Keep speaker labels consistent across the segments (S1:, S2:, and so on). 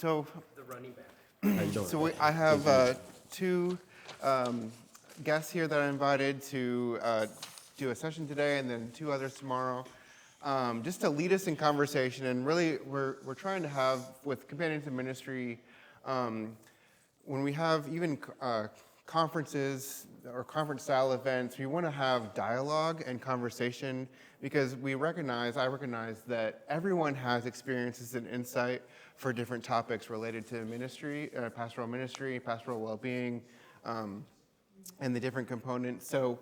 S1: So
S2: The running back.
S3: How you doing?
S1: So I have two guests here that I invited to do a session today, and then two others tomorrow, just to lead us in conversation. And really, we're trying to have with Companions in Ministry, when we have even conferences or conference-style events, we want to have dialogue and conversation because I recognize that everyone has experiences and insight for different topics related to ministry, pastoral well-being, and the different components. So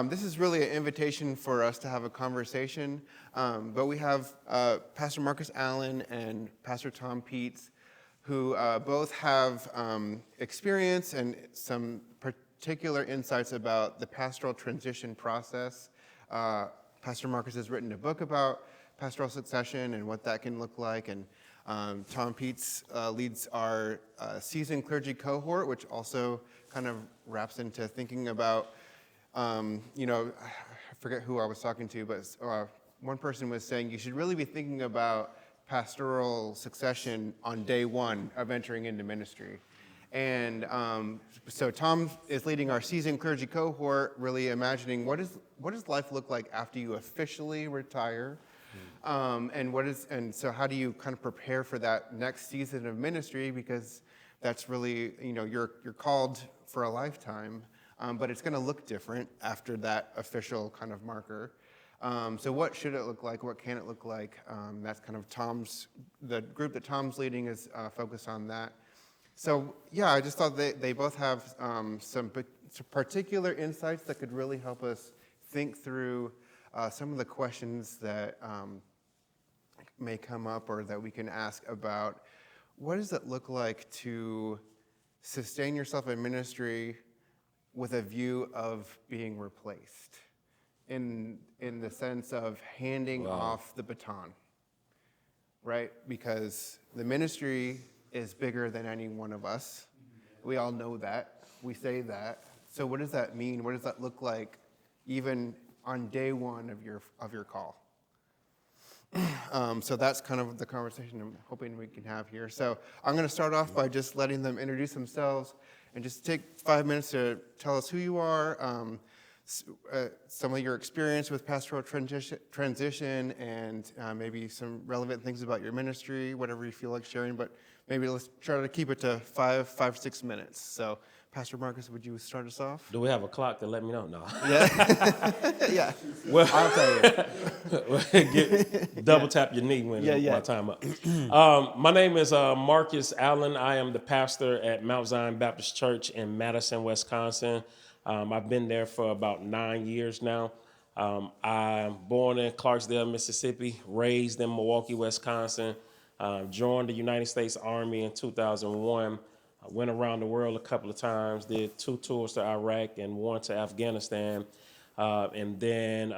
S1: this is really an invitation for us to have a conversation, but we have Pastor Marcus Allen and Pastor Tom Pietz, who both have experience and some particular insights about the pastoral transition process. Pastor Marcus has written a book about pastoral succession and what that can look like, and Tom Pietz leads our seasoned clergy cohort, which also kind of wraps into thinking about, I forget who I was talking to, but one person was saying you should really be thinking about pastoral succession on day one of entering into ministry. And so Tom is leading our seasoned clergy cohort, really imagining what does life look like after you officially retire, and so how do you kind of prepare for that next season of ministry, because that's really, you're called for a lifetime, but it's going to look different after that official kind of marker. So what should it look like? What can it look like? That's kind of the group that Tom's leading is focused on that. So yeah, I just thought they both have some particular insights that could really help us think through some of the questions that may come up or that we can ask about what does it look like to sustain yourself in ministry with a view of being replaced, in the sense of handing off the baton, right? Because the ministry is bigger than any one of us. We all know that. We say that. So what does that mean? What does that look like even on day one of your call? So that's kind of the conversation I'm hoping we can have here. So I'm going to start off by just letting them introduce themselves and just take 5 minutes to tell us who you are, some of your experience with pastoral transition, and maybe some relevant things about your ministry, whatever you feel like sharing. But maybe let's try to keep it to 6 minutes. So, Pastor Marcus, would you start us off?
S3: Do we have a clock to let me know? No.
S1: Yeah. Yeah.
S3: Well,
S1: I'll tell you.
S3: double tap your knee when my time up. My name is Marcus Allen. I am the pastor at Mount Zion Baptist Church in Madison, Wisconsin. I've been there for about 9 years now. I'm born in Clarksdale, Mississippi, raised in Milwaukee, Wisconsin, joined the United States Army in 2001. I went around the world a couple of times, did 2 tours to Iraq and 1 to Afghanistan. And then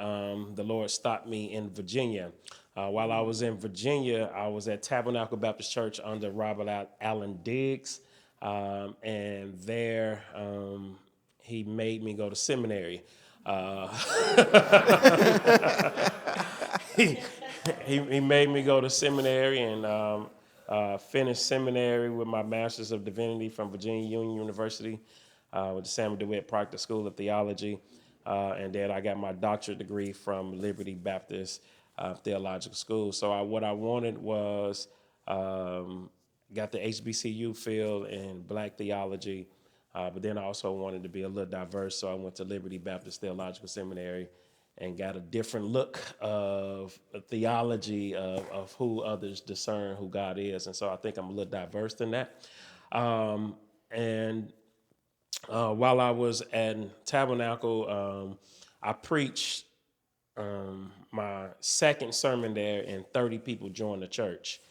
S3: the Lord stopped me in Virginia. While I was in Virginia, I was at Tabernacle Baptist Church under Robert Allen Diggs. And there, he made me go to seminary. He made me go to seminary and finished seminary with my Master's of Divinity from Virginia Union University with the Samuel DeWitt Proctor School of Theology. And then I got my doctorate degree from Liberty Baptist Theological School. So what I wanted was, got the HBCU field in Black theology, but then I also wanted to be a little diverse, so I went to Liberty Baptist Theological Seminary and got a different look of theology of who others discern who God is. And so I think I'm a little diverse in that. While I was at Tabernacle, I preached my second sermon there, and 30 people joined the church.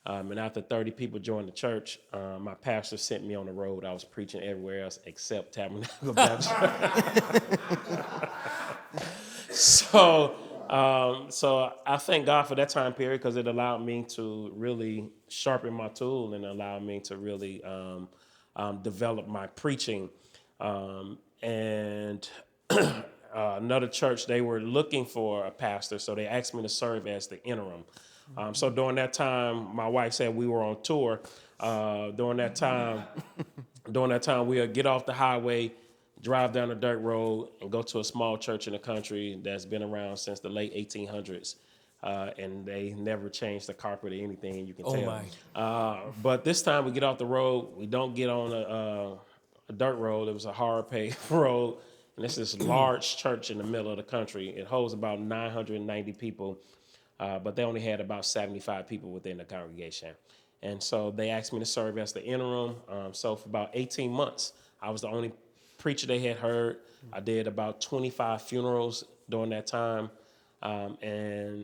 S3: And after 30 people joined the church, my pastor sent me on the road. I was preaching everywhere else except Tabernacle Baptist. So I thank God for that time period, because it allowed me to really sharpen my tool and allowed me to really develop my preaching. Another church, they were looking for a pastor, so they asked me to serve as the interim. So during that time, my wife said we were on tour. During that time, we'll get off the highway, drive down a dirt road, and go to a small church in the country that's been around since the late 1800s. And they never changed the carpet or anything, you can tell. But this time we get off the road, we don't get on a dirt road. It was a hard paved road. And it's this large church in the middle of the country. It holds about 990 people, but they only had about 75 people within the congregation. And so they asked me to serve as the interim. So for about 18 months, I was the only preacher they had heard. I did about 25 funerals during that time. And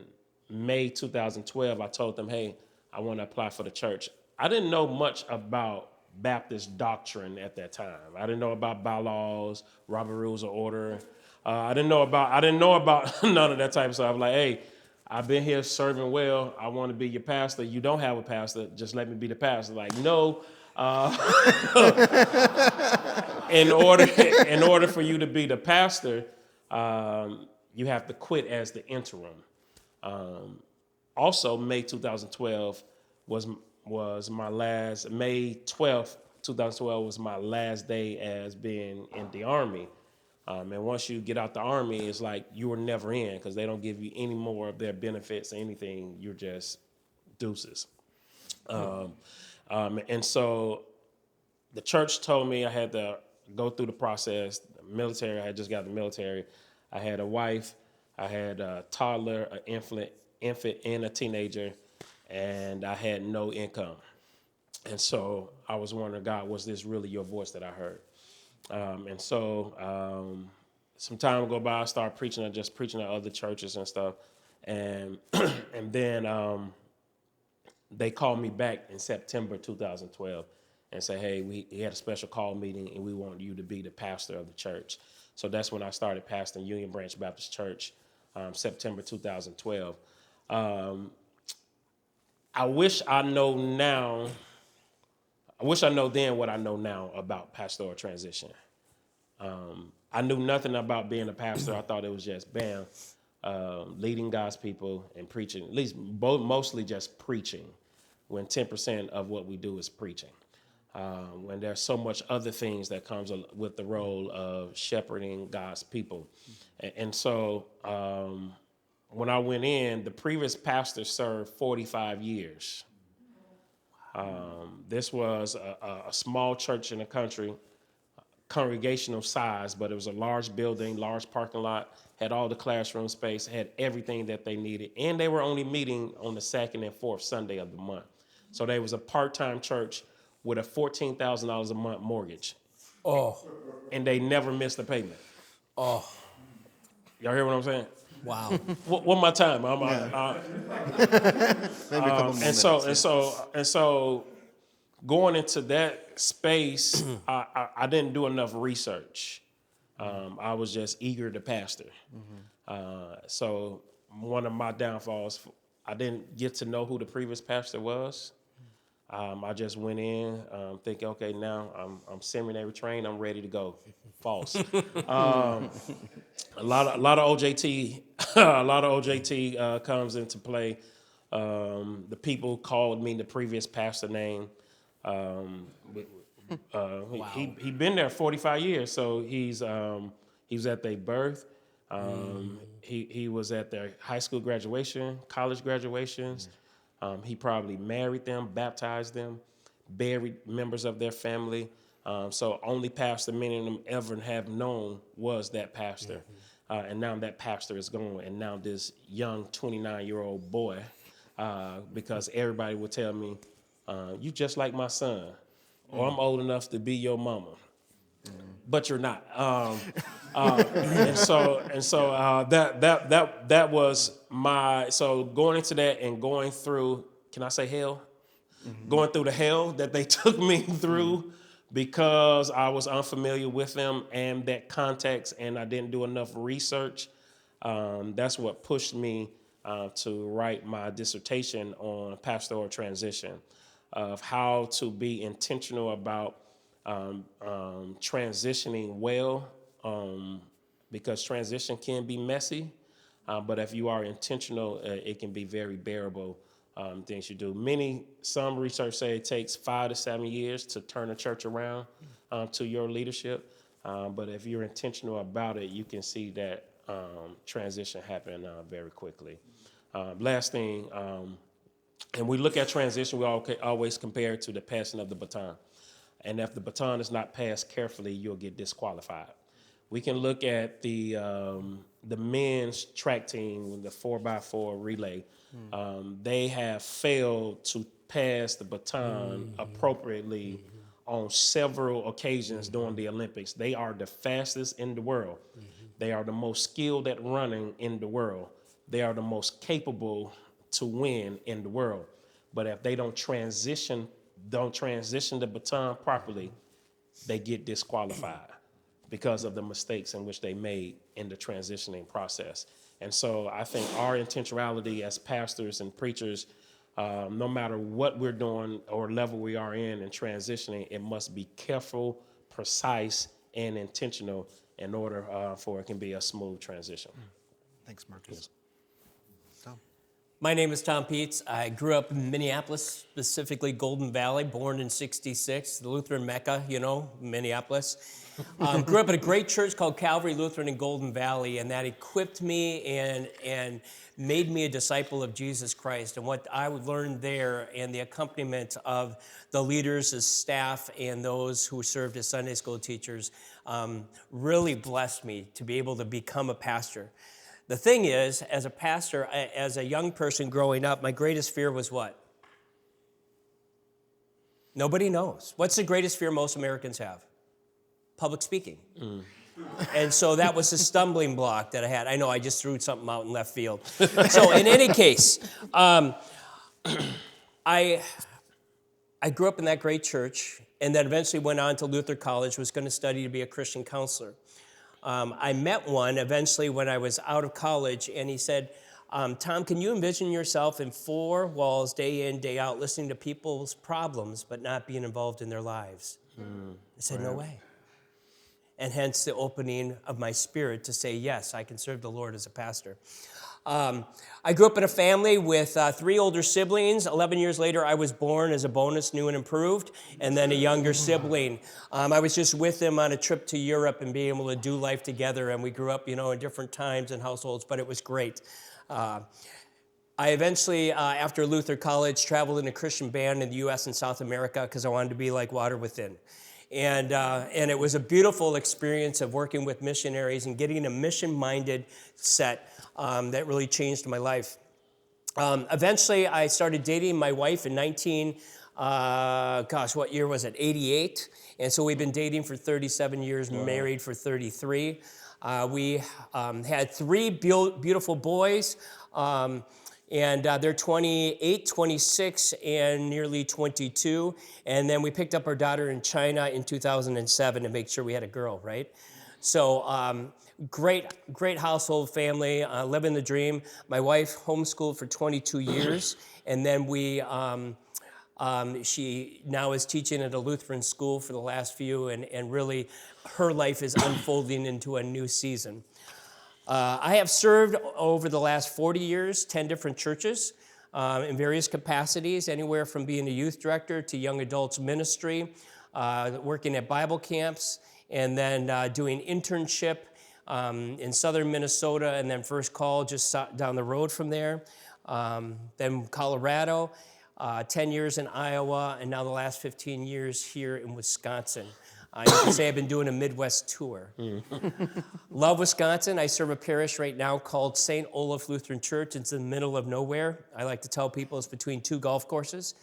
S3: May 2012, I told them, hey, I want to apply for the church. I didn't know much about Baptist doctrine at that time. I didn't know about bylaws, Robert Rules of Order. I didn't know about none of that type of stuff. I was like, hey, I've been here serving well. I want to be your pastor. You don't have a pastor. Just let me be the pastor. Like, no. In order for you to be the pastor, you have to quit as the interim. Also, May 2012 was my last. May 12th, 2012 was my last day as being in the Army. And once you get out the Army, it's like you were never in because they don't give you any more of their benefits or anything. You're just deuces. And so the church told me I had to go through the process. The military, I had just got the military. I had a wife. I had a toddler, an infant, and a teenager, and I had no income. And so I was wondering, God, was this really your voice that I heard? And so some time go by, I started preaching at other churches and stuff. And and then they called me back in September 2012 and said, hey, we had a special call meeting and we want you to be the pastor of the church. So that's when I started pastoring Union Branch Baptist Church, September 2012. I wish I know then what I know now about pastoral transition. I knew nothing about being a pastor. I thought it was just leading God's people and preaching, at least mostly just preaching, when 10% of what we do is preaching. When there's so much other things that comes with the role of shepherding God's people. And so when I went in, the previous pastor served 45 years. This was a small church in the country, congregational size, but it was a large building, large parking lot, had all the classroom space, had everything that they needed. And they were only meeting on the second and fourth Sunday of the month. So they was a part-time church with a $14,000 a month mortgage.
S2: Oh.
S3: And they never missed a payment.
S2: Oh.
S3: Y'all hear what I'm saying?
S2: Wow.
S3: One more time.
S1: Maybe a couple more minutes.
S3: And so going into that space, I didn't do enough research. I was just eager to pastor. So one of my downfalls, I didn't get to know who the previous pastor was. I just went in thinking, okay, now I'm seminary trained, I'm ready to go. False. A lot of OJT, comes into play. The people called me the previous pastor name. He been there 45 years, so he was at their birth. He was at their high school graduation, college graduations. He probably married them, baptized them, buried members of their family. So only pastor many of them ever have known was that pastor. And now that pastor is gone, and now this young 29-year-old boy, because everybody would tell me, you just like my son, or I'm old enough to be your mama. But you're not. And so that was my, so going into that and going through, can I say hell? Going through the hell that they took me through because I was unfamiliar with them and that context, and I didn't do enough research. That's what pushed me to write my dissertation on pastoral transition, of how to be intentional about transitioning well, because transition can be messy, but if you are intentional, it can be very bearable things you do. Some research say it takes 5 to 7 years to turn a church around to your leadership. But if you're intentional about it, you can see that transition happen very quickly. Last thing, and we look at transition, we always compare it to the passing of the baton. And if the baton is not passed carefully, you'll get disqualified. We can look at the men's track team, the 4x4 relay. They have failed to pass the baton appropriately on several occasions during the Olympics. They are the fastest in the world. They are the most skilled at running in the world. They are the most capable to win in the world. But if they don't transition the baton properly, they get disqualified because of the mistakes in which they made in the transitioning process. And so I think our intentionality as pastors and preachers, no matter what we're doing or level we are in transitioning, it must be careful, precise, and intentional in order for it can be a smooth transition.
S1: Thanks, Marcus. Tom.
S2: My name is Tom Pietz. I grew up in Minneapolis, specifically Golden Valley, born in '66, the Lutheran Mecca, Minneapolis. Grew up at a great church called Calvary Lutheran in Golden Valley, and that equipped me and made me a disciple of Jesus Christ. And what I learned there and the accompaniment of the leaders, the staff, and those who served as Sunday school teachers really blessed me to be able to become a pastor. The thing is, as a pastor, as a young person growing up, my greatest fear was what? Nobody knows. What's the greatest fear most Americans have? Public speaking. And so that was the stumbling block that I had. I know I just threw something out in left field. So in any case, I grew up in that great church and then eventually went on to Luther College, was going to study to be a Christian counselor. I met one eventually when I was out of college, and he said, Tom, can you envision yourself in 4 walls, day in, day out, listening to people's problems, but not being involved in their lives? I said, no way. And hence the opening of my spirit to say, yes, I can serve the Lord as a pastor. I grew up in a family with 3 older siblings. 11 years later, I was born as a bonus, new and improved, and then a younger sibling. I was just with them on a trip to Europe and being able to do life together, and we grew up, in different times and households, but it was great. I eventually, after Luther College, traveled in a Christian band in the U.S. and South America because I wanted to be like water within. And it was a beautiful experience of working with missionaries and getting a mission-minded set that really changed my life. Eventually, I started dating my wife in what year was it? 88. And so we've been dating for 37 years, married for 33. We had 3 beautiful boys. And they're 28, 26, and nearly 22. And then we picked up our daughter in China in 2007 to make sure we had a girl, right? So great household family, living the dream. My wife homeschooled for 22 years. And then she now is teaching at a Lutheran school for the last few. And really, her life is unfolding into a new season. I have served over the last 40 years, 10 different churches in various capacities, anywhere from being a youth director to young adults ministry, working at Bible camps, and then doing internship in southern Minnesota, and then First Call just down the road from there, then Colorado, 10 years in Iowa, and now the last 15 years here in Wisconsin. You can say I've been doing a Midwest tour. Love Wisconsin. I serve a parish right now called St. Olaf Lutheran Church. It's in the middle of nowhere. I like to tell people it's between 2 golf courses,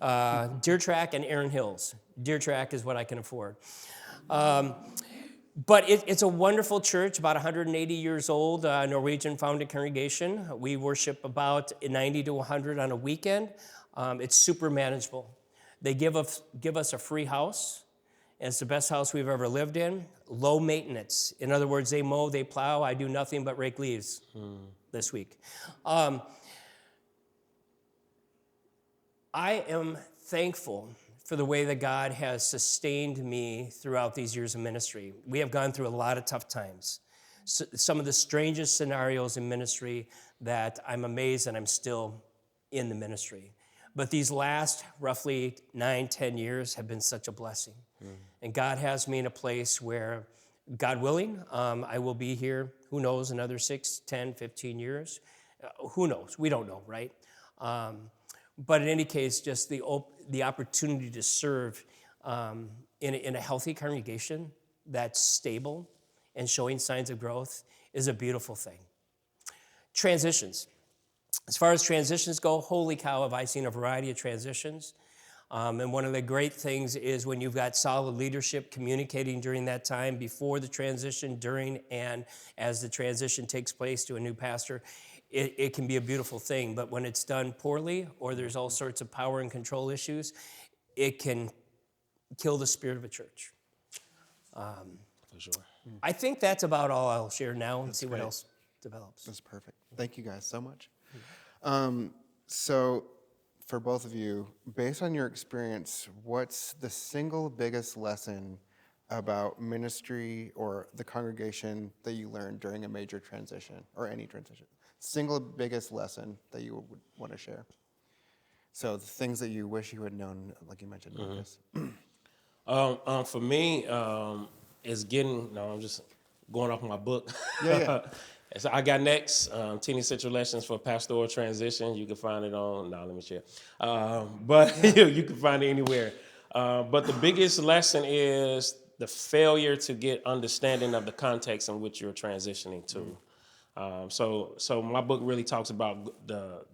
S2: Deer Track and Erin Hills. Deer Track is what I can afford. But it's a wonderful church, about 180 years old, Norwegian founded congregation. We worship about 90 to 100 on a weekend. It's super manageable. They give us a free house. It's the best house we've ever lived in. Low maintenance. In other words, they mow, they plow. I do nothing but rake leaves this week. I am thankful for the way that God has sustained me throughout these years of ministry. We have gone through a lot of tough times. Some of the strangest scenarios in ministry that I'm amazed that I'm still in the ministry. But these last roughly 9-10 years have been such a blessing. And God has me in a place where, God willing, I will be here, who knows, another 6, 10, 15 years. Who knows? We don't know, right? But in any case, just the opportunity to serve in a healthy congregation that's stable and showing signs of growth is a beautiful thing. Transitions. As far as transitions go, holy cow, have I seen a variety of transitions. And one of the great things is when you've got solid leadership communicating during that time, before the transition, during, and as the transition takes place to a new pastor, it can be a beautiful thing. But when it's done poorly, or there's all sorts of power and control issues, it can kill the spirit of a church.
S3: For sure.
S2: I think that's about all I'll share now and see
S1: great.
S2: what else develops.
S1: That's perfect. Thank you guys so much. So for both of you, based on your experience, what's the single biggest lesson about ministry or the congregation that you learned during a major transition or any transition? Single biggest lesson that you would want to share. So the things that you wish you had known, like you mentioned, Marcus.
S3: For me, it's getting, no, I'm just going off my book.
S1: Yeah.
S3: So I got next, 10 essential lessons for pastoral transition. You can find it on, let me share. But you can find it anywhere. But the biggest lesson is the failure to get understanding of the context in which you're transitioning to. So my book really talks about the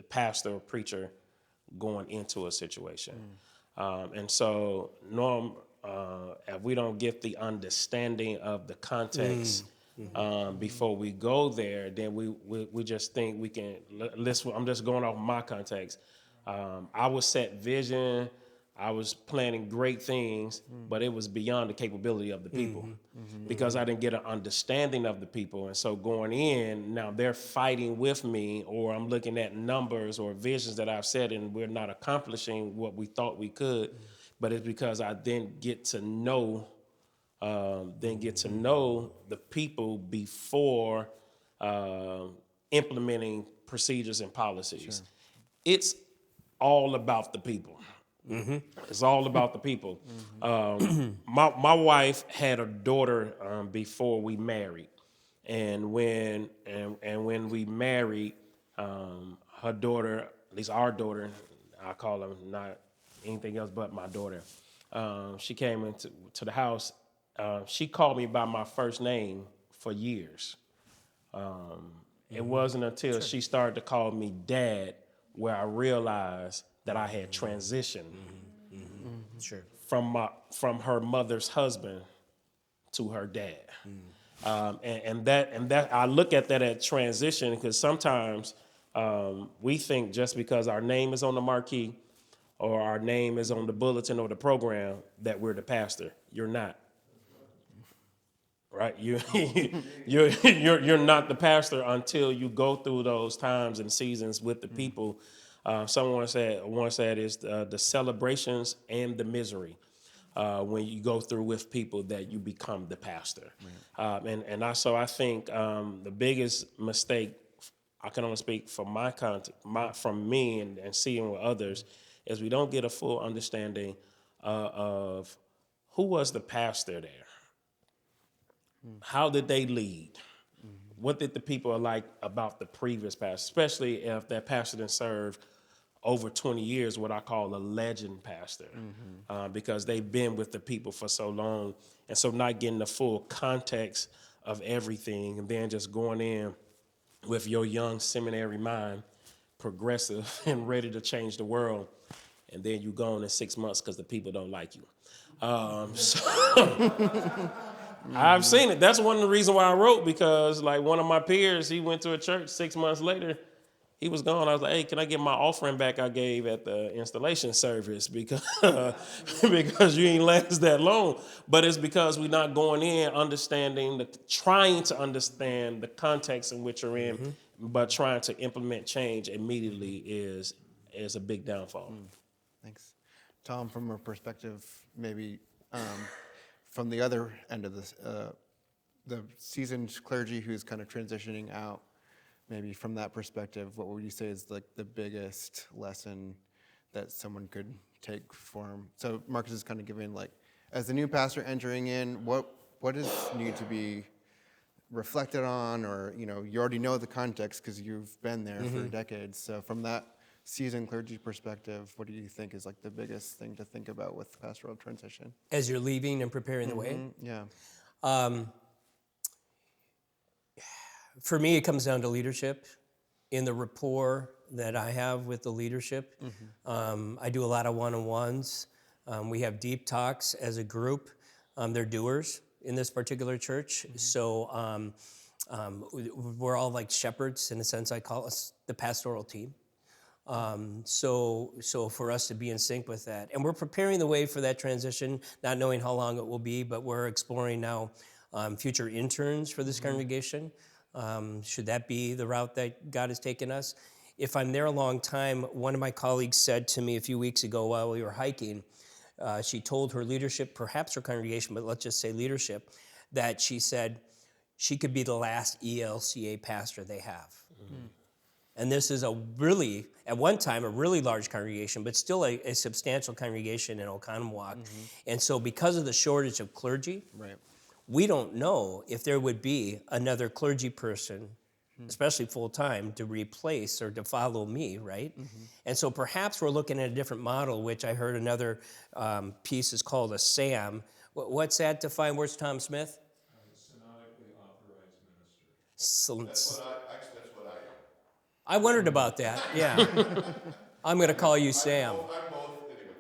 S3: pastor or preacher going into a situation. And so if we don't get the understanding of the context before we go there, then we just think we can, I'm just going off my context. I was set vision, I was planning great things, but it was beyond the capability of the people because I didn't get an understanding of the people. And so going in, now they're fighting with me, or I'm looking at numbers or visions that I've set and we're not accomplishing what we thought we could, but it's because I didn't get to know the people before implementing procedures and policies. Sure. It's all about the people. It's all about the people. My wife had a daughter before we married, and when we married, her daughter, at least our daughter, I call her not anything else but my daughter. She came into the house. She called me by my first name for years. It wasn't until she started to call me Dad where I realized that I had transitioned from her mother's husband to her dad. And that I look at that at transition because sometimes we think just because our name is on the marquee or our name is on the bulletin or the program that we're the pastor. You're not. Right? You're not the pastor until you go through those times and seasons with the people. Someone once said is the celebrations and the misery when you go through with people that you become the pastor. Right. So I think the biggest mistake, I can only speak from from me and seeing with others, is we don't get a full understanding of who was the pastor there. How did they lead? What did the people like about the previous pastor, especially if that pastor didn't serve over 20 years, what I call a legend pastor, because they've been with the people for so long. And so not getting the full context of everything and then just going in with your young seminary mind, progressive and ready to change the world. And then you gone in 6 months because the people don't like you. I've seen it. That's one of the reasons why I wrote, because like one of my peers, he went to a church 6 months later. He was gone. I was like, hey, can I get my offering back I gave at the installation service? Because you ain't last that long. But it's because we're not going in trying to understand the context in which you're in, but trying to implement change immediately is a big downfall.
S1: Thanks. Tom, from a perspective, maybe from the other end of this, the seasoned clergy who's kind of transitioning out, maybe from that perspective, what would you say is like the biggest lesson that someone could take from? So Marcus is kind of giving like, as the new pastor entering in, what does need to be reflected on, or you already know the context because you've been there for decades. So from that seasoned clergy perspective, what do you think is like the biggest thing to think about with pastoral transition?
S2: As you're leaving and preparing the way?
S1: Yeah.
S2: For me, it comes down to leadership, in the rapport that I have with the leadership. I do a lot of one-on-ones. We have deep talks as a group. They're doers in this particular church. So we're all like shepherds in a sense. I call us the pastoral team. So for us to be in sync with that. And we're preparing the way for that transition, not knowing how long it will be, but we're exploring now future interns for this congregation. Should that be the route that God has taken us? If I'm there a long time, one of my colleagues said to me a few weeks ago while we were hiking, she told her leadership, perhaps her congregation, but let's just say leadership, that she said she could be the last ELCA pastor they have. And this is at one time, a really large congregation, but still a substantial congregation in Oconomowoc. And so because of the shortage of clergy, we don't know if there would be another clergy person, especially full-time, to replace or to follow me, right? And so perhaps we're looking at a different model, which I heard another piece is called a SAM. What's that defined? Where's Tom Smith?
S4: Synodically authorized ministry. That's what I am.
S2: I wondered about that, yeah. I'm going to call you Sam.
S4: I'm both, anyway.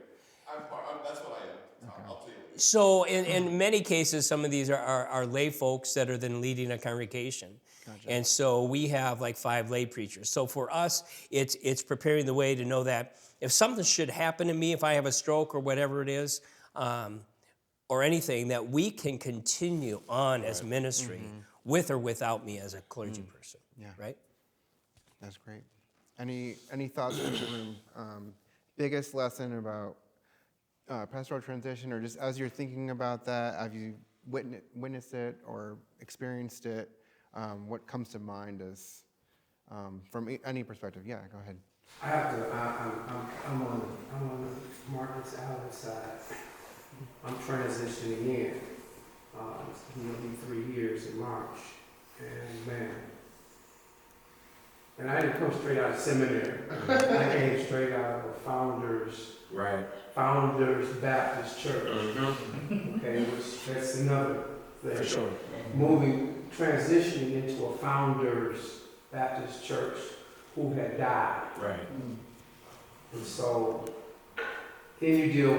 S4: That's what I am. I'll tell you.
S2: So in many cases, some of these are lay folks that are then leading a congregation. Gotcha. And so we have like 5 lay preachers. So for us, it's preparing the way to know that if something should happen to me, if I have a stroke or whatever it is, or anything, that we can continue on as ministry with or without me as a clergy person, right?
S1: That's great. Any thoughts from the room? Biggest lesson about pastoral transition, or just as you're thinking about that, have you witnessed it or experienced it? What comes to mind as from any perspective? Yeah, go ahead.
S5: I have to. I'm on Marcus Allen's side. I'm transitioning in. It'll be 3 years in March, and man. And I didn't come straight out of seminary. I came straight out of Founders Baptist Church. Okay, which that's another thing.
S3: For sure.
S5: Transitioning into a Founders Baptist Church who had died.
S3: Right.
S5: And so then you deal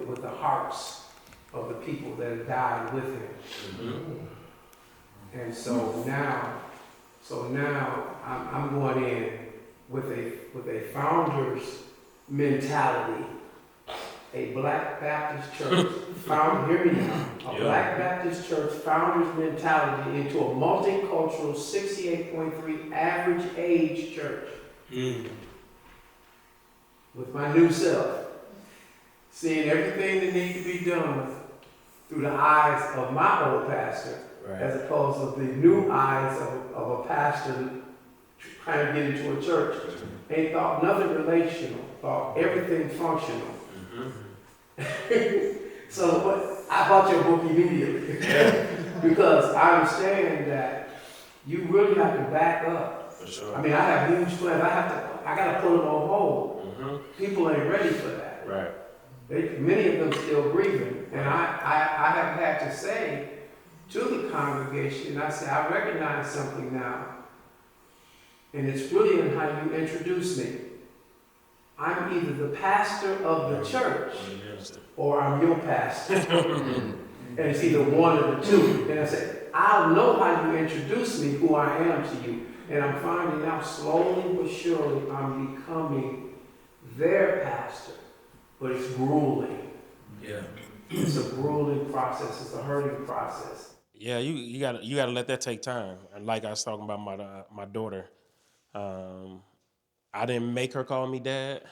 S5: with the hearts of the people that have died with him. And so now I'm going in with a founder's mentality, a Black Baptist church, hear me now, Black Baptist church founder's mentality into a multicultural 68.3 average age church. With my new self, seeing everything that needs to be done through the eyes of my old pastor, as opposed to the new eyes of a pastor trying to get into a church. Ain't thought nothing relational, thought everything functional. So I bought your book immediately because I understand that you really have to back up.
S3: For sure.
S5: I mean, I have huge plans. I got to put them on hold. People ain't ready for that.
S3: Right.
S5: Many of them still grieving, and I have had to say to the congregation, I say, I recognize something now, and it's really in how you introduce me. I'm either the pastor of the church, or I'm your pastor. And it's either one of the two. And I say, I'll know how you introduce me, who I am to you. And I'm finding out slowly but surely I'm becoming their pastor. But it's grueling. Yeah. It's a grueling process. It's a hurting process.
S3: Yeah, you gotta let that take time. And like I was talking about my daughter, I didn't make her call me dad.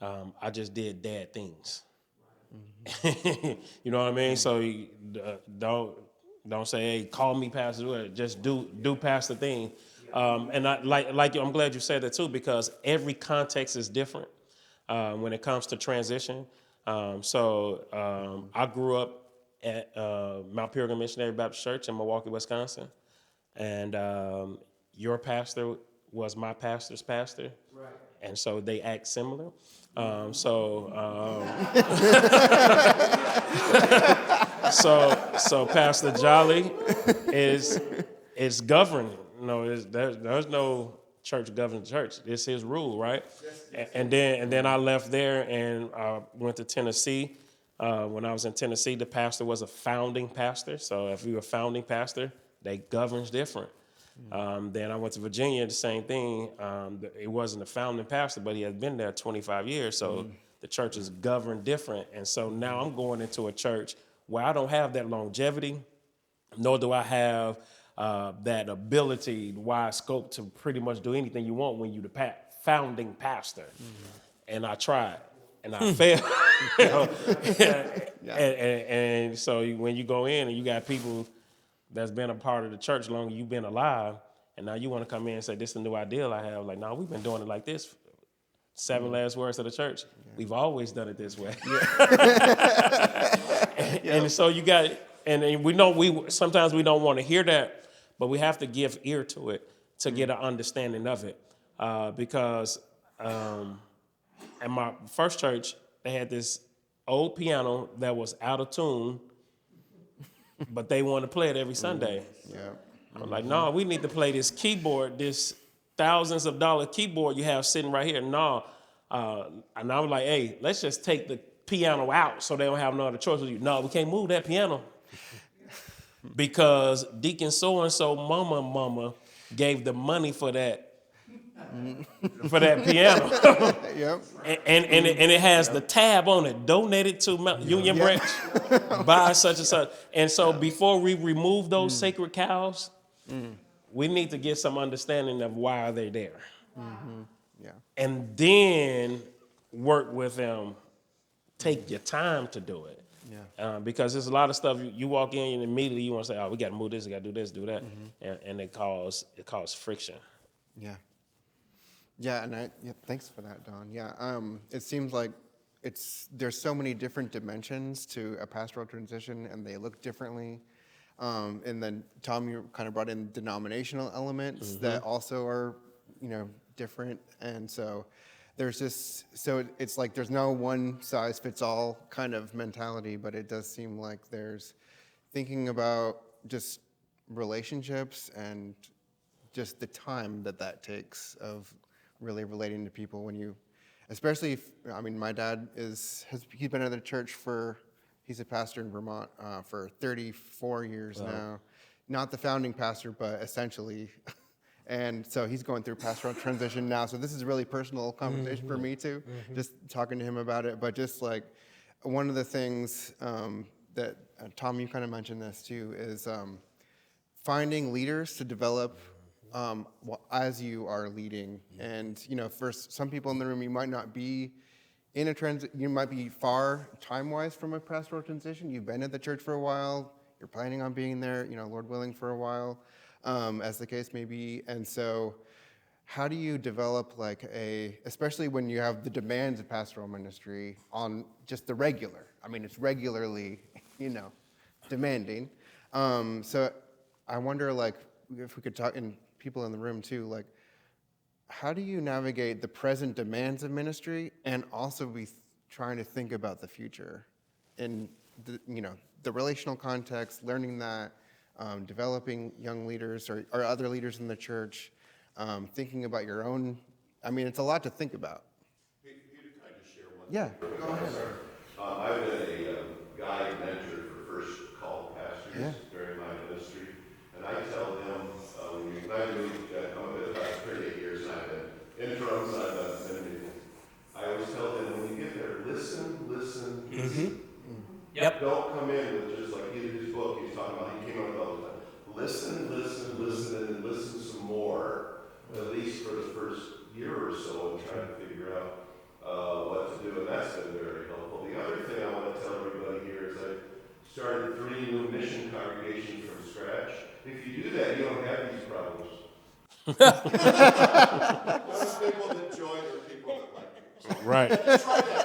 S3: I just did dad things. You know what I mean? So don't say, hey, call me pastor. Just do pastor thing. And I'm glad you said that too, because every context is different when it comes to transition. I grew up at Mount Pilgrim Missionary Baptist Church in Milwaukee, Wisconsin, and your pastor was my pastor's pastor,
S5: Right.
S3: and so they act similar. So Pastor Jolly is governed. There's no church governing church. It's his rule, right? And then I left there and went to Tennessee. When I was in Tennessee, the pastor was a founding pastor. So if you're a founding pastor, they governs different. Then I went to Virginia, the same thing. It wasn't a founding pastor, but he had been there 25 years. So the church is governed different. And so now I'm going into a church where I don't have that longevity, nor do I have that ability, wide scope to pretty much do anything you want when you're the founding pastor. And I tried, and I failed. And so when you go in and you got people that's been a part of the church longer you've been alive, and now you want to come in and say, this is a new ideal I have. Like, no, we've been doing it like this. 7 last words of the church. We've always done it this way. And so you got, and we know sometimes we don't want to hear that, but we have to give ear to it to get an understanding of it. Because at my first church, they had this old piano that was out of tune, but they wanted to play it every Sunday.
S1: Yeah.
S3: I'm like, no, we need to play this keyboard, this thousands of dollar keyboard you have sitting right here. No. And I was like, hey, let's just take the piano out so they don't have no other choice. No, we can't move that piano. Because Deacon so-and-so mama gave the money for that piano.
S1: Yep.
S3: And it has the tab on it, donated to Mount Union Branch by such and such. And so before we remove those sacred cows, we need to get some understanding of why they're there.
S1: Yeah.
S3: And then work with them. Take your time to do it.
S1: Yeah.
S3: Because there's a lot of stuff you walk in and immediately you want to say, oh, we got to move this, we got to do this, do that. And it cause friction.
S1: Yeah. Yeah, and thanks for that, Don. Yeah, it seems like there's so many different dimensions to a pastoral transition, and they look differently. And then Tom, you kind of brought in denominational elements that also are, different, and so it's like there's no one size fits all kind of mentality, but it does seem like there's thinking about just relationships and just the time that takes of really relating to people when you, especially if, my dad he's been in the church he's a pastor in Vermont for 34 years now. Not the founding pastor, but essentially. And so he's going through pastoral transition now. So this is a really personal conversation for me too, just talking to him about it. But just like one of the things that, Tom, you kind of mentioned this too, is finding leaders to develop as you are leading. And, for some people in the room, you might not be in you might be far time-wise from a pastoral transition. You've been at the church for a while. You're planning on being there, Lord willing, for a while, as the case may be. And so how do you develop especially when you have the demands of pastoral ministry on just the regular? It's regularly, demanding. So I wonder, if we could talk, and people in the room too, how do you navigate the present demands of ministry and also be trying to think about the future in the relational context, learning that, developing young leaders or other leaders in the church, thinking about your own, it's a lot to think about.
S4: Peter, can I just share one?
S1: Yeah, go ahead.
S4: I've been a guide mentor for first call pastors during my ministry, and I tell them, when you graduate, I'm a bit about 38 years, and I've been interims, I've done many things. I always tell them, when you get there, listen, listen.
S2: Yep.
S4: Don't come in with just like his book he's talking about, he came up with all the time. Listen, and then listen some more, at least for the first year or so, and try to figure out what to do, and that's been very helpful. The other thing I want to tell everybody here is I started 3 new mission congregations from scratch. If you do that, you don't have these problems. Those people that join are people that like you. So
S3: Right.
S4: try that.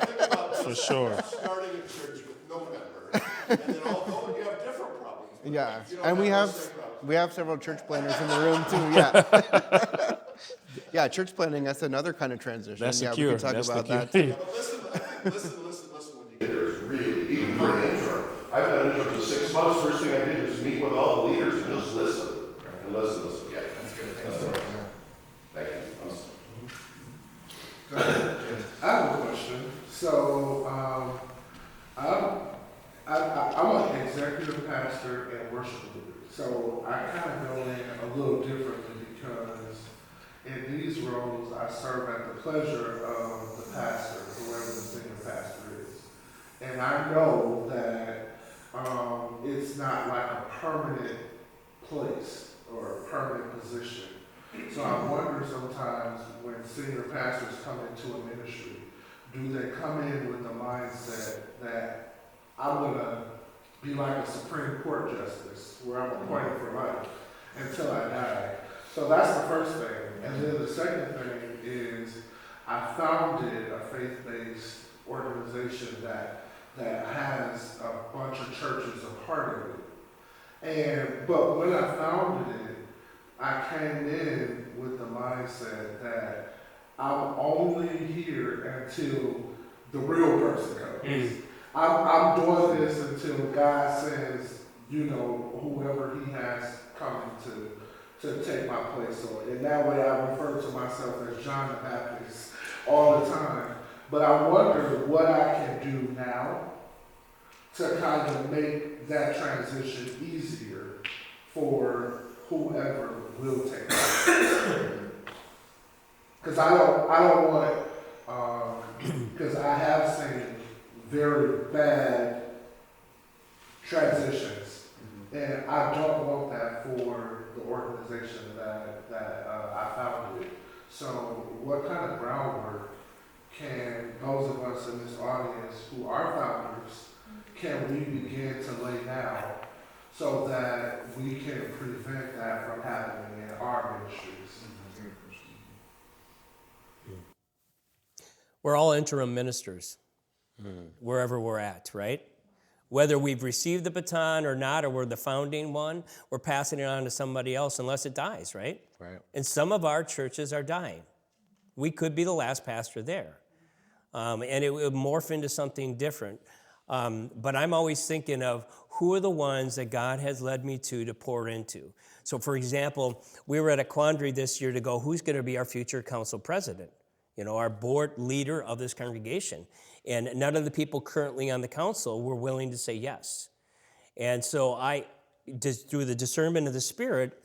S4: Think about this.
S3: For sure.
S4: Starting a church with no member, and then although you have different problems.
S1: Yeah,
S4: you don't
S1: and we
S4: those
S1: have
S4: same problems.
S1: we have several church planners in the room too. Yeah, yeah, church planning, that's another kind of transition.
S3: That's
S1: yeah,
S3: the
S1: we
S3: cure.
S1: can talk
S3: That's
S1: about
S3: the
S1: that.
S3: cure.
S1: Too.
S4: But listen when you get there is really, even for an intern. I've been an intern for 6 months. First thing I did was meet with all the leaders and just listen. And listen. Yeah, that's good. That's right. Thank you.
S6: I have a question. So, I'm an executive pastor and worship leader. So I kind of go in a little differently because in these roles I serve at the pleasure of the pastor, whoever the senior pastor is. And I know that it's not like a permanent place or a permanent position. So I wonder sometimes when senior pastors come into a ministry, do they come in with the mindset that I'm going to be like a Supreme Court justice where I'm appointed for life until I die? So that's the first thing. And then the second thing is I founded a faith-based organization that has a bunch of churches a part of it. But when I founded it, I came in with the mindset that I'm only here until the real person comes. I'm doing this until God says, whoever he has coming to take my place on. And that way I refer to myself as John the Baptist all the time. But I wonder what I can do now to kind of make that transition easier for whoever will take it. Because I don't want, because I have seen very bad transitions, and I don't want that for the organization that I founded. So what kind of groundwork can those of us in this audience who are founders, can we begin to lay now so that we can prevent that from happening in our ministries?
S2: We're all interim ministers, wherever we're at, right? Whether we've received the baton or not, or we're the founding one, we're passing it on to somebody else unless it dies, right?
S3: Right.
S2: And some of our churches are dying. We could be the last pastor there. And it would morph into something different. But I'm always thinking of who are the ones that God has led me to pour into. So for example, we were at a quandary this year to go, who's going to be our future council president? Our board leader of this congregation. And none of the people currently on the council were willing to say yes. And so I, just through the discernment of the Spirit,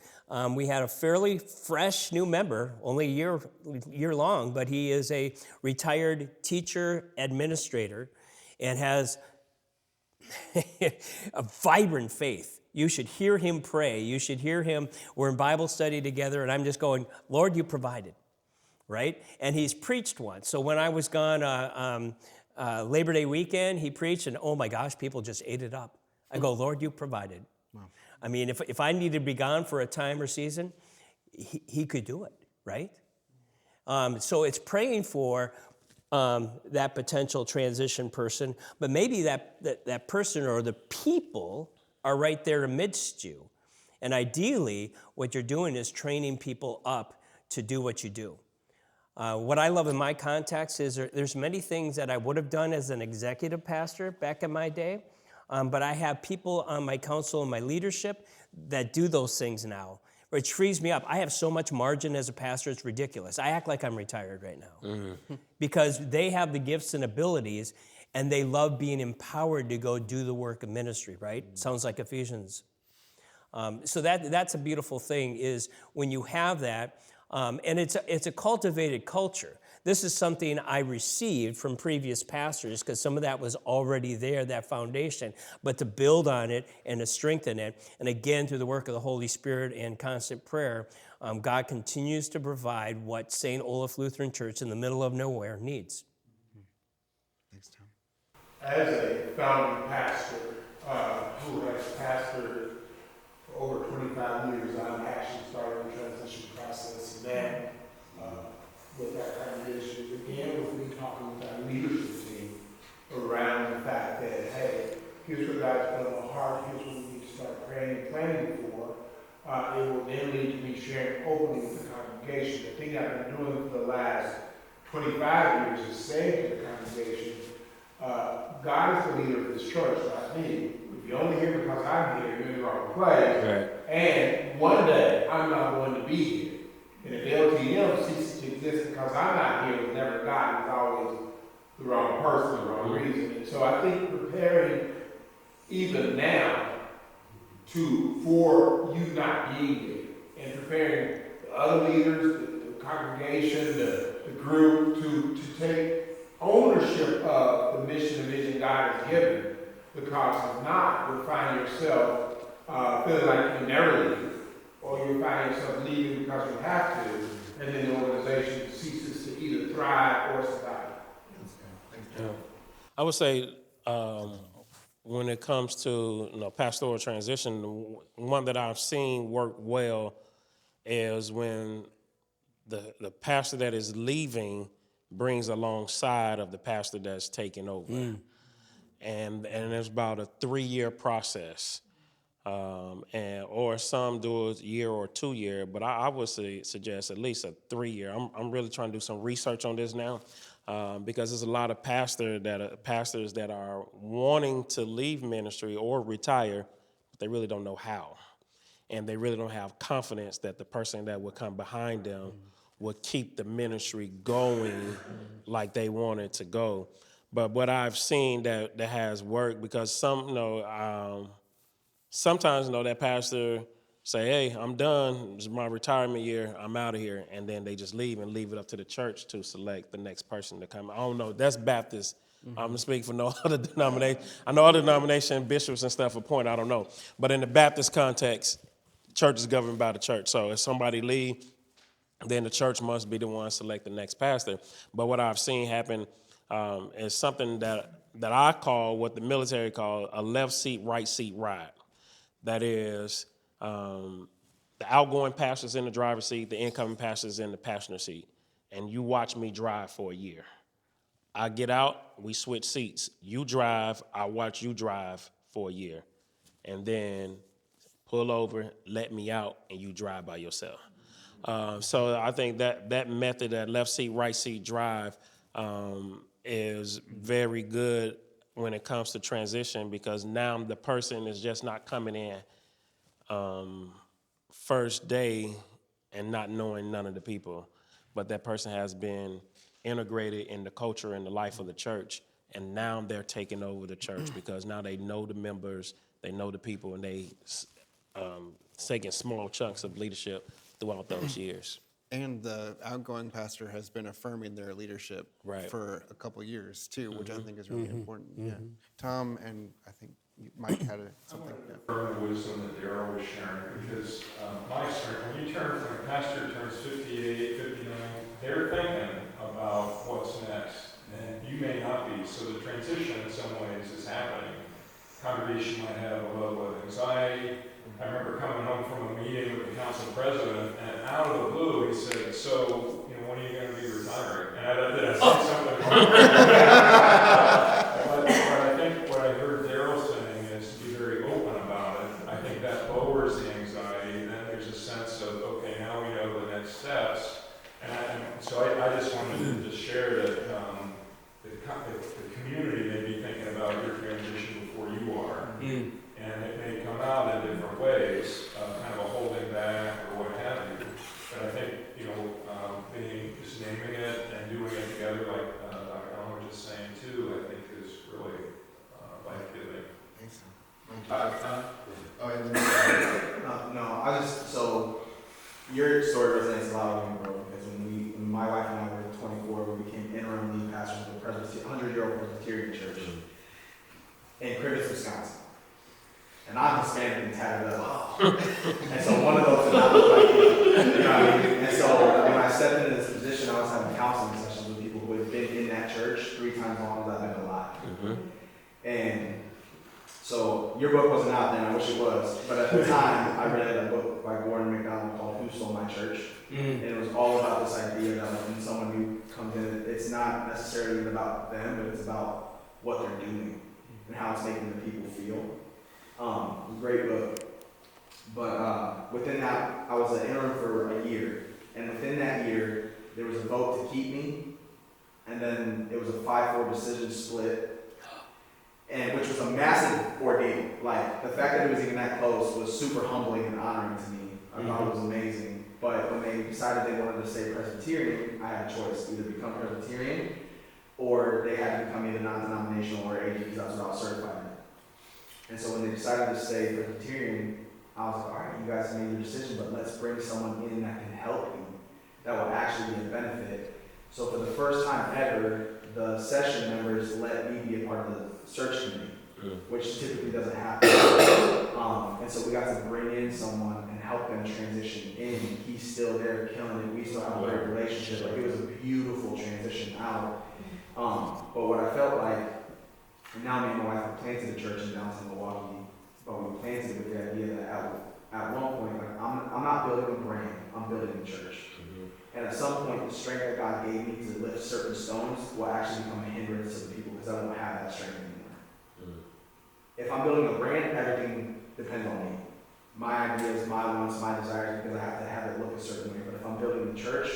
S2: we had a fairly fresh new member, only a year long, but he is a retired teacher administrator and has a vibrant faith. You should hear him pray. You should hear him. We're in Bible study together, and I'm just going, Lord, you provided, right? And he's preached once. So when I was gone Labor Day weekend, he preached, and oh my gosh, people just ate it up. I go, Lord, you provided. Wow. I mean, if I needed to be gone for a time or season, he could do it, right? So it's praying for that potential transition person, but maybe that person or the people are right there amidst you. And ideally, what you're doing is training people up to do what you do. What I love in my context is there's many things that I would have done as an executive pastor back in my day, but I have people on my council and my leadership that do those things now, which frees me up. I have so much margin as a pastor, it's ridiculous. I act like I'm retired right now because they have the gifts and abilities, and they love being empowered to go do the work of ministry, right? Sounds like Ephesians. So that's a beautiful thing is when you have that, and it's a cultivated culture. This is something I received from previous pastors because some of that was already there, that foundation, but to build on it and to strengthen it, and again, through the work of the Holy Spirit and constant prayer, God continues to provide what St. Olaf Lutheran Church in the middle of nowhere needs.
S1: Thanks, Tom.
S6: As a founding pastor who has pastored for over 25 years, I'm actually starting the transition process
S7: that with our congregation began with me talking with our leadership team around the fact that, hey, here's what God's put on my heart, here's what we need to start praying and planning for. It will then lead to me sharing openly with the congregation. The thing I've been doing for the last 25 years is saying to the congregation, God is the leader of this church, not me. If you're only here because I'm here, you're in the wrong place.
S3: Right.
S7: And one day, I'm not going to be here. And if LTM ceases to exist because I'm not here, it's never God, it's always the wrong person, the wrong reason. And so I think preparing even now for you not being here, and preparing the other leaders, the congregation, the group to take ownership of the mission and vision God has given, because if not, you'll find yourself feeling like you never leave, or you'll find yourself leaving because you have to, and then the organization ceases to either thrive or survive.
S3: Yeah. I would say when it comes to pastoral transition, one that I've seen work well is when the pastor that is leaving brings alongside of the pastor that's taking over. And it's about a 3-year process. Or some do a year or 2 year, but I would suggest at least a 3 year. I'm really trying to do some research on this now, because there's a lot of pastors that are wanting to leave ministry or retire, but they really don't know how, and they really don't have confidence that the person that would come behind them would keep the ministry going like they want it to go. But what I've seen that has worked, because sometimes, that pastor say, hey, I'm done, this is my retirement year, I'm out of here, and then they just leave and leave it up to the church to select the next person to come. I don't know, that's Baptist. I'm speaking for no other denomination. I know other denomination bishops and stuff appoint, I don't know. But in the Baptist context, church is governed by the church. So if somebody leave, then the church must be the one to select the next pastor. But what I've seen happen is something that I call, what the military call, a left seat, right seat ride. That is, the outgoing pastor's in the driver's seat, the incoming pastor's in the passenger seat. And you watch me drive for a year. I get out, we switch seats. You drive, I watch you drive for a year. And then pull over, let me out, and you drive by yourself. So I think that method, that left seat, right seat drive, is very good when it comes to transition, because now the person is just not coming in first day and not knowing none of the people, but that person has been integrated in the culture and the life of the church, and now they're taking over the church because now they know the members, they know the people, and they taking small chunks of leadership throughout those years.
S1: And the outgoing pastor has been affirming their leadership for a couple years too, which I think is really important. Yeah. Tom, and I think Mike had something.
S8: Affirm the wisdom that Darrell was sharing, because my experience, when a pastor turns 58, 59, they're thinking about what's next, and you may not be. So the transition in some ways is happening. Congregation might have a level of anxiety. I remember coming home from a meeting with the council president, and out of the blue, he said, so, when are you going to be retiring? And I say something wrong? But I think what I heard Darrell saying is to be very open about it. I think that lowers the anxiety. Then there's a sense of, okay, now we know the next steps. And so I just wanted to share that the community may be thinking about your transition before you are. And it may come out in different ways, kind of a holding back or what have you. But I think, just naming it and doing it together, like Dr. Allen was just saying too, I think is really life-giving.
S1: Thanks.
S9: So your story resonates a lot with me, bro, because when my wife and I were 24, we became interim lead pastors of the 100-year-old Presbyterian church in Crickets, Wisconsin. And I'm Hispanic and tatted up. And so one of those did not look like me. You know what I mean? And so when I stepped into this position, I was having counseling sessions with people who had been in that church 3 times as long as I've been alive. And so your book wasn't out then, I wish it was, but at the time, I read a book by Gordon MacDonald called Who Stole My Church? And it was all about this idea that like, when someone new comes in, it's not necessarily even about them, but it's about what they're doing and how it's making the people feel. It was a great book. But within that, I was an interim for a year. And within that year, there was a vote to keep me. And then it was a 5-4 decision split, and which was a massive ordeal. Like, the fact that it was even that close was super humbling and honoring to me. I thought it was amazing. But when they decided they wanted to stay Presbyterian, I had a choice, either become Presbyterian, or they had to become either non-denominational or AD, because that's what I was certified in. And so when they decided to stay Presbyterian, I was like, all right, you guys made your decision, but let's bring someone in that can help you, that will actually be a benefit. So for the first time ever, the session members let me be a part of the search committee, which typically doesn't happen. And so we got to bring in someone and help them transition in. He's still there killing it. We still have a great relationship. Like, it was a beautiful transition out. But what I felt like, and now me and my wife have planted a church in downtown Milwaukee, but we planted it with the idea that at one point, like, I'm not building a brand, I'm building a church. And at some point, the strength that God gave me to lift certain stones will actually become a hindrance to the people, because I won't have that strength anymore. If I'm building a brand, everything depends on me. My ideas, my wants, my desires, because I have to have it look a certain way. But if I'm building a church,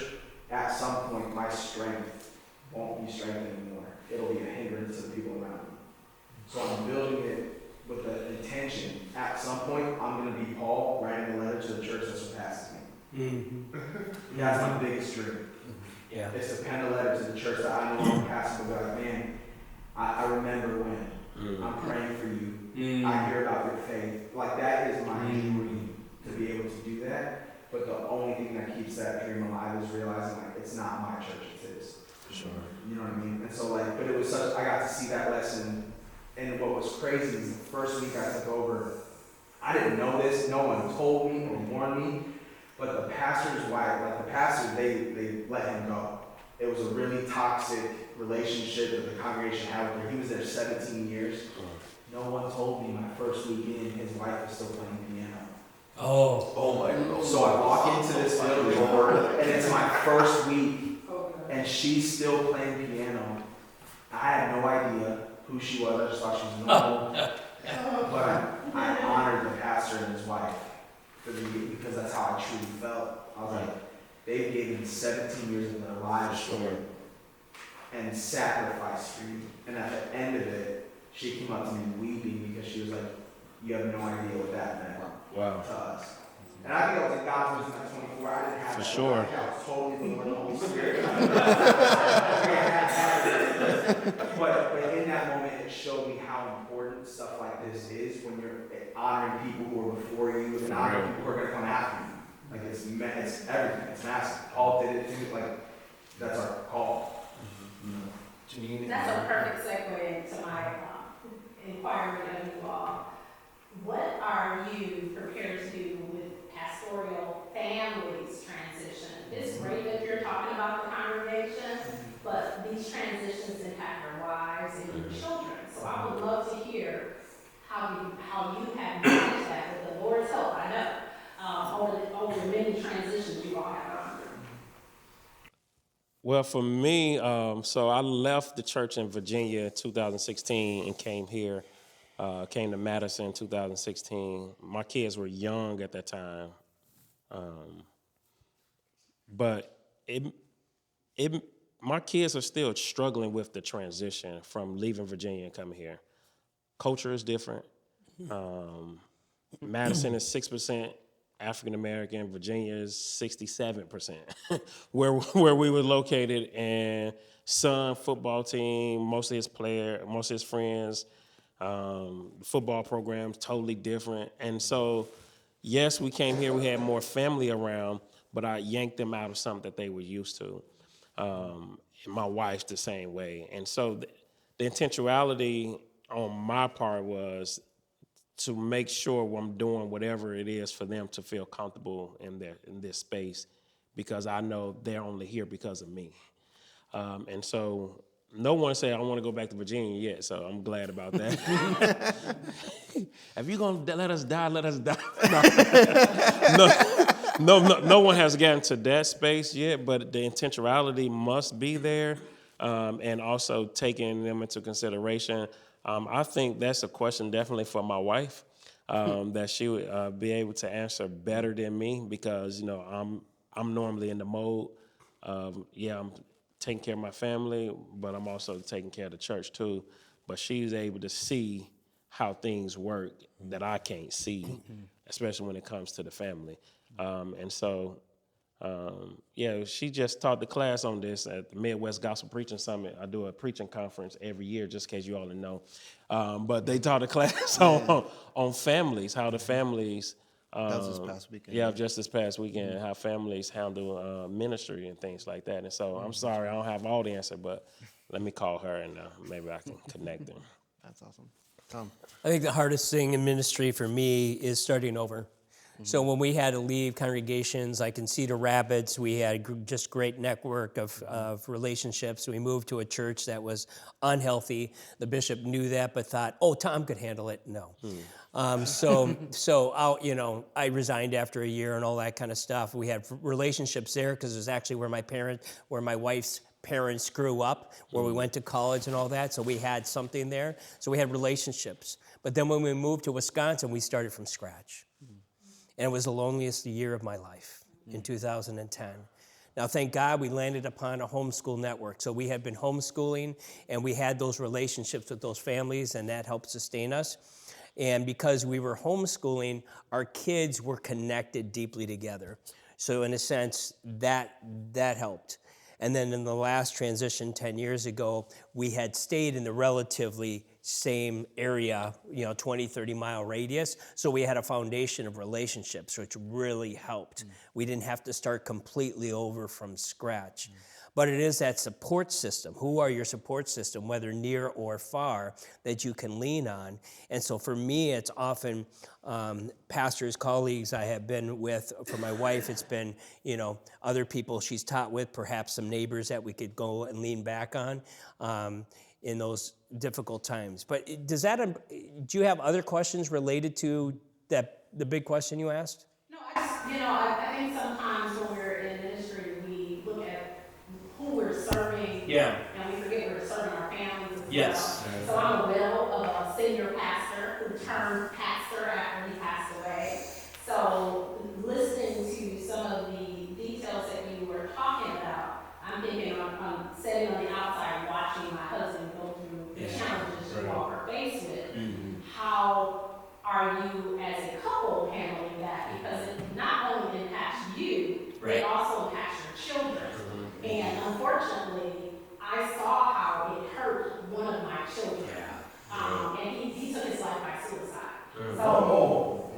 S9: at some point, my strength won't be strength anymore. It'll be a hindrance to the people around me. So I'm building it with the intention, at some point, I'm going to be Paul writing a letter to the church that surpasses me. That's my biggest dream.
S2: Yeah.
S9: It's to pen a letter to the church that I know I'm passing, but like, man, I remember when I'm praying for you. I hear about your faith. Like, that is my dream, to be able to do that. But the only thing that keeps that dream alive is realizing, like, it's not my church, it's his.
S3: Sure.
S9: You know what I mean? And so, like, but it was such, I got to see that lesson. And what was crazy is the first week I took over, I didn't know this, no one told me or warned me. But the pastor's wife, like the pastor, they let him go. It was a really toxic relationship that the congregation had with him. He was there 17 years. No one told me my first week in, his wife was still playing piano.
S2: Oh
S4: my God.
S9: So I walk into this building, and it's my first week, and she's still playing piano. I had no idea who she was. I just thought she was normal. But I honored the pastor and his wife. Because that's how I truly felt. I was like, they've given 17 years of their lives for me and sacrificed for you. And at the end of it, she came up to me weeping, because she was like, you have no idea what that meant to us. And I think I was in God's wisdom at 24. I didn't have
S3: For
S9: that.
S3: sure.
S9: I was totally the Holy Spirit. But in that moment, it showed me how important stuff like this is when you're honoring people who are before you and honoring people who are going to come after you. Like, it's everything. It's massive. Paul did it too. Like, that's our call.
S10: That's a perfect segue into my inquiry of you all. What are you prepared to do with pastoral families transition? It's great that you're talking about the congregation, but these transitions impact your wives and your children. So I would love to hear how you have managed that with the Lord's help, I know, over the many transitions you all have gone through.
S3: Well, for me, so I left the church in Virginia in 2016 and came here, came to Madison in 2016. My kids were young at that time, but my kids are still struggling with the transition from leaving Virginia and coming here. Culture is different. Madison is 6% African American. Virginia is 67%. where we were located, and son football team, most of his friends, football programs totally different. And so, yes, we came here. We had more family around, but I yanked them out of something that they were used to. My wife's the same way, and so the intentionality on my part was to make sure I'm doing whatever it is for them to feel comfortable in this space, because I know they're only here because of me. And so no one said I want to go back to Virginia yet, so I'm glad about that. If you're going to let us die, let us die. No one has gotten to that space yet, but the intentionality must be there, and also taking them into consideration. I think that's a question definitely for my wife, that she would be able to answer better than me, because, you know, I'm normally in the mode of, I'm taking care of my family, but I'm also taking care of the church too. But she's able to see how things work that I can't see, especially when it comes to the family. She just taught the class on this at the Midwest Gospel Preaching Summit. I do a preaching conference every year, just in case you all didn't know. But they taught a class on families, how the families.
S1: That was this past weekend.
S3: Yeah, just this past weekend, how families handle ministry and things like that. And so I'm sorry, I don't have all the answer, but let me call her and maybe I can connect them.
S1: That's awesome. Tom.
S2: I think the hardest thing in ministry for me is starting over. So when we had to leave congregations, like in Cedar Rapids, we had just great network of relationships. We moved to a church that was unhealthy. The bishop knew that, but thought, Tom could handle it. No. I resigned after a year and all that kind of stuff. We had relationships there because it was actually where my wife's parents grew up, where we went to college and all that. So we had something there. So we had relationships. But then when we moved to Wisconsin, we started from scratch. And it was the loneliest year of my life in 2010. Now, thank God we landed upon a homeschool network. So we had been homeschooling, and we had those relationships with those families, and that helped sustain us. And because we were homeschooling, our kids were connected deeply together. So in a sense, that helped. And then in the last transition 10 years ago, we had stayed in the relatively same area, 20, 30-mile radius. So we had a foundation of relationships, which really helped. We didn't have to start completely over from scratch. But it is that support system. Who are your support system, whether near or far, that you can lean on? And so for me, it's often pastors, colleagues I have been with. For my wife, it's been, other people she's taught with, perhaps some neighbors that we could go and lean back on in those difficult times. But do you have other questions related to the big question you asked?
S10: No, I think sometimes when we're in ministry, we look at who we're serving, and we forget we're serving our families as well. So I'm a widow of a senior pastor who turned pastor after he passed away. So listening to some of the details that you were talking about, I'm thinking on sitting on the outside watching my husband go through the challenges you all are faced with. How are you as a couple handling that? Because it not only impacts you, it also impacts your children. And unfortunately, I saw how it hurt one of my children. And he took his life by suicide. So,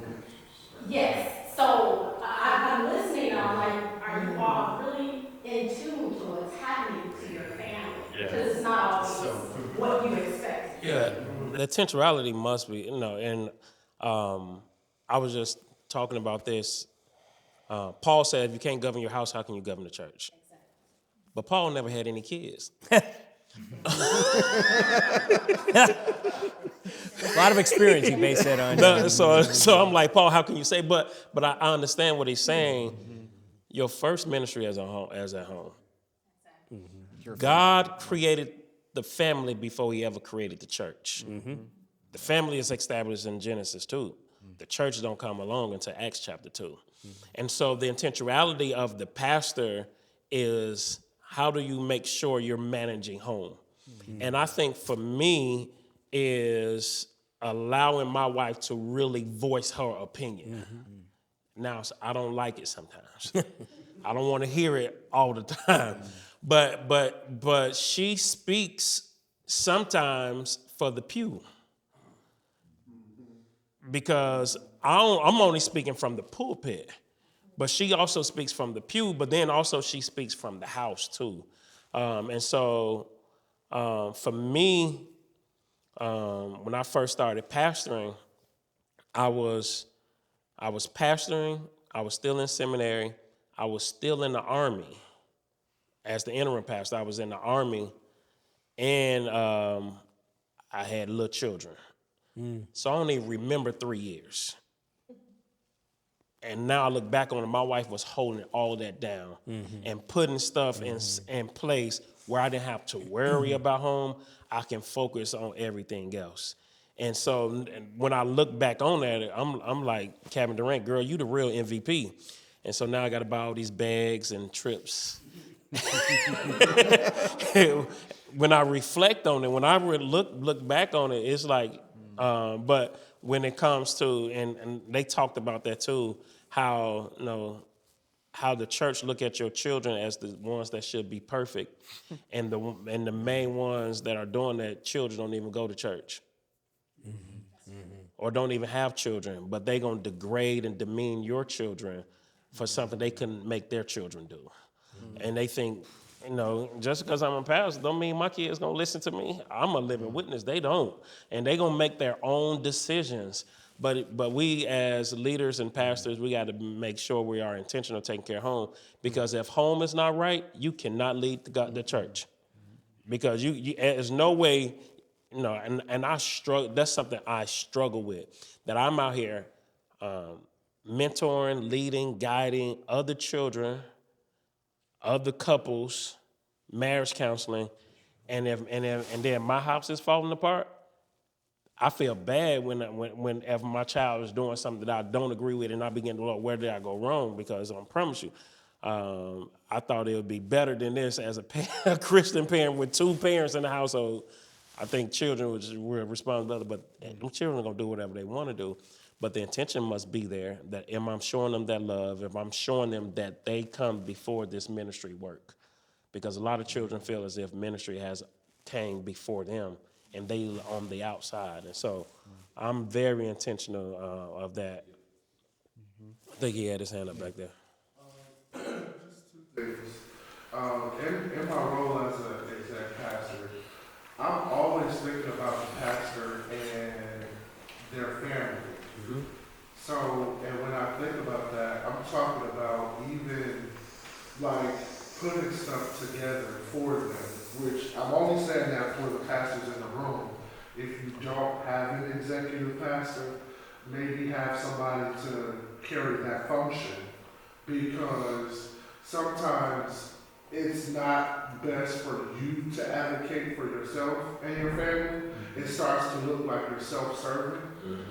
S10: yes. So I'm listening, and I'm like, are you all really in tune to what's happening to your family? Because it's not always what you expect.
S3: The intentionality must be, and I was just talking about this. Paul said, if you can't govern your house, how can you govern the church? Exactly. But Paul never had any kids.
S2: A lot of experience you base that on.
S3: So I'm like, Paul, how can you say? But I understand what he's saying. Your first ministry as at home. God created the family before he ever created the church. The family is established in Genesis 2. The church don't come along until Acts chapter 2. And so the intentionality of the pastor is, how do you make sure you're managing home? And I think for me is allowing my wife to really voice her opinion. Now, I don't like it sometimes. I don't want to hear it all the time. But she speaks sometimes for the pew. Because I'm only speaking from the pulpit, but she also speaks from the pew, but then also she speaks from the house too. And so for me, when I first started pastoring, I was pastoring, I was still in seminary, I was still in the Army. As the interim pastor, I was in the Army, and I had little children. So I only remember 3 years. And now I look back on it, my wife was holding all that down and putting stuff in place where I didn't have to worry about home. I can focus on everything else. And so when I look back on that, I'm like, Kevin Durant, girl, you the real MVP. And so now I got to buy all these bags and trips. When I reflect on it, when I look back on it, it's like, but when it comes to, and they talked about that too, how, you know, how the church look at your children as the ones that should be perfect, and the main ones that are doing that, children don't even go to church. Or don't even have children, but they gonna degrade and demean your children for something they couldn't make their children do. And they think, you know, just because I'm a pastor don't mean my kids gonna listen to me. I'm a living witness. They don't. And they gonna make their own decisions. But we as leaders and pastors, we gotta make sure we are intentional taking care of home. Because if home is not right, you cannot lead the church. Because you there's no way, you know, and I struggle, that's something I struggle with. That I'm out here mentoring, leading, guiding other children, other couples, marriage counseling, and then my house is falling apart. I feel bad whenever my child is doing something that I don't agree with, and I begin to look, where did I go wrong? Because I promise you, I thought it would be better than this as a Christian parent with 2 parents in the household. I think children were responsible, but them children are gonna do whatever they want to do. But the intention must be there, that if I'm showing them that love, if I'm showing them that they come before this ministry work. Because a lot of children feel as if ministry has came before them and they on the outside. And so I'm very intentional of that. I think he had his hand up back there.
S6: Just 2 things. In my role as an exec pastor, I'm always thinking about the pastor and their family. So, and when I think about that, I'm talking about even like putting stuff together for them, which I'm only saying that for the pastors in the room. If you don't have an executive pastor, maybe have somebody to carry that function, because sometimes it's not best for you to advocate for yourself and your family. It starts to look like you're self-serving.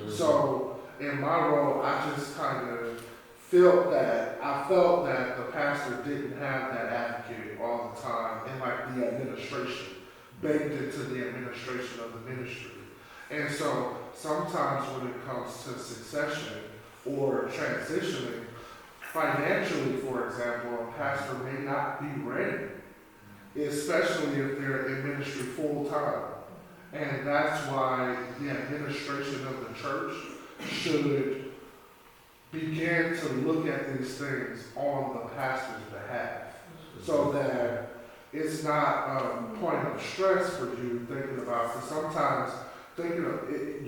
S6: So in my role, I just kind of felt that the pastor didn't have that advocate all the time, and like the administration, baked into the administration of the ministry. And so sometimes when it comes to succession or transitioning, financially, for example, a pastor may not be ready, especially if they're in ministry full time. And that's why the administration of the church should begin to look at these things on the pastor's behalf, so that it's not a point of stress for you thinking about, because sometimes thinking of it,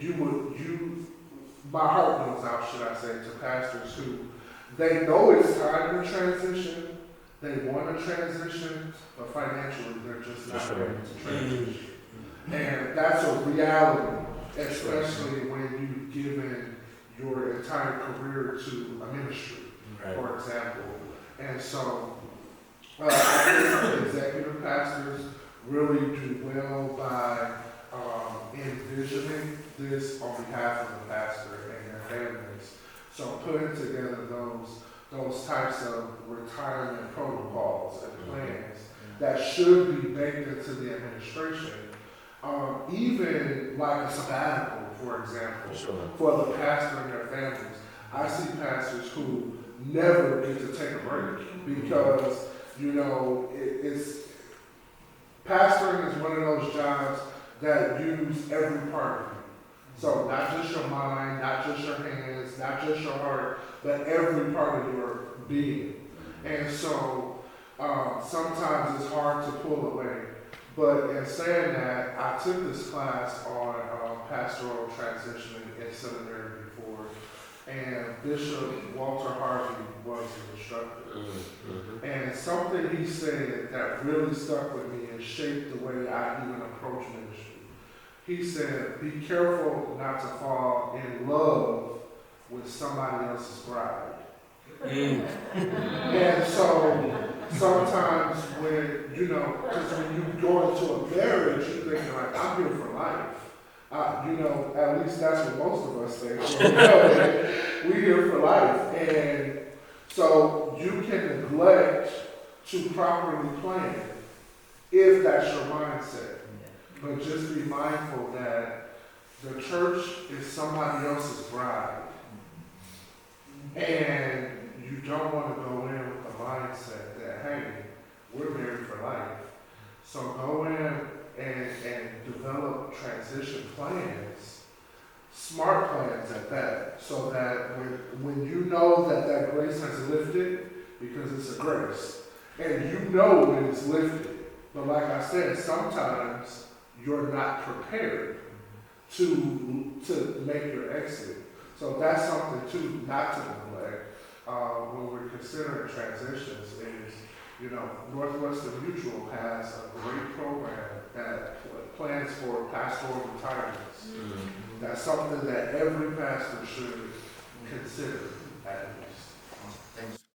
S6: my heart goes out, should I say, to pastors who, they know it's time to transition, they want to transition, but financially they're just not ready to transition. And that's a reality, especially when you've given your entire career to a ministry, for example. And so I think executive pastors really do well by envisioning this on behalf of the pastor and their families. So putting together those types of retirement protocols and plans that should be baked into the administration. Even like a sabbatical, for example, for the pastor and their families. I see pastors who never get to take a break because, you know, it's pastoring is one of those jobs that use every part of you. So not just your mind, not just your hands, not just your heart, but every part of your being. And so sometimes it's hard to pull away. But in saying that, I took this class on pastoral transitioning in seminary before, and Bishop Walter Harvey was the instructor. And something he said that really stuck with me and shaped the way I even approach ministry. He said, be careful not to fall in love with somebody else's bride. And so sometimes when, because when you go into a marriage, you're thinking like, I'm here for life. At least that's what most of us think. We're here for life. And so you can neglect to properly plan if that's your mindset. But just be mindful that the church is somebody else's bride. And you don't want to go in with the mindset that, hey, we're married for life. So go in and develop transition plans, smart plans at that, so that when you know that grace has lifted, because it's a grace, and you know when it's lifted, but like I said, sometimes you're not prepared to make your exit. So that's something too not to neglect when we're considering transitions is, Northwestern Mutual has a great program that plans for pastoral retirements. That's something that every pastor should consider at